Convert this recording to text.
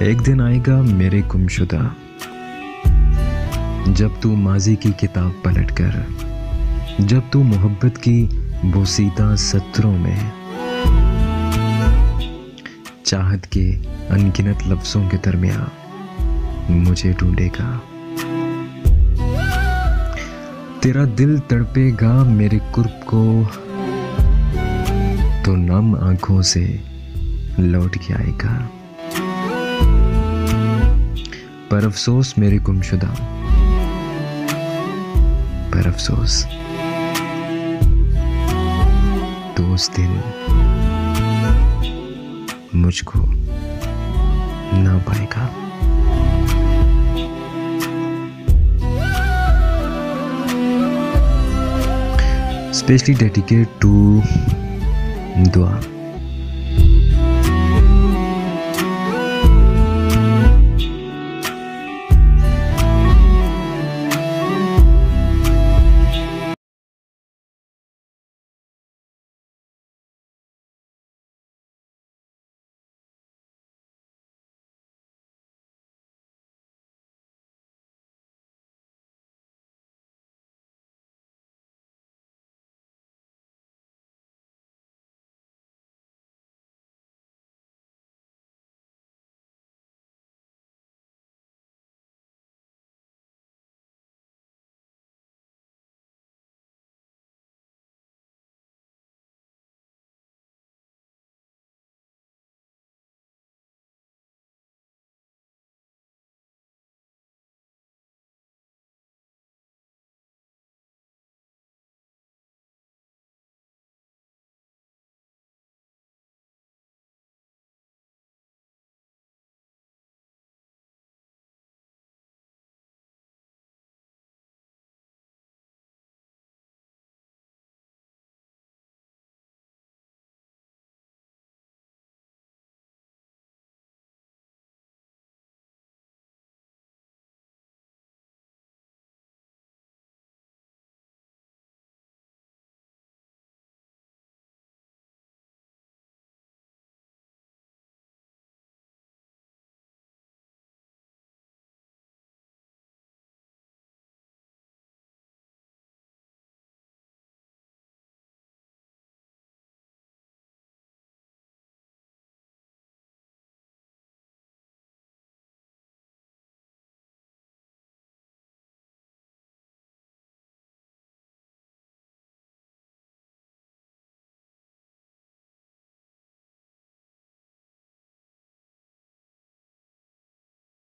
एक दिन आएगा मेरे गुमशुदा, जब तू माजी की किताब पलट कर, जब तू मोहब्बत की बोसीदा सत्रों में चाहत के अनगिनत लफ्जों के दरमियान मुझे ढूंढेगा। तेरा दिल तड़पेगा मेरे कुर्ब को, तो नम आंखों से लौट के आएगा। पर अफसोस मेरे गुमशुदा, पर अफसोस तो उस दिन मुझको ना पाएगा। Specially dedicated to Dua.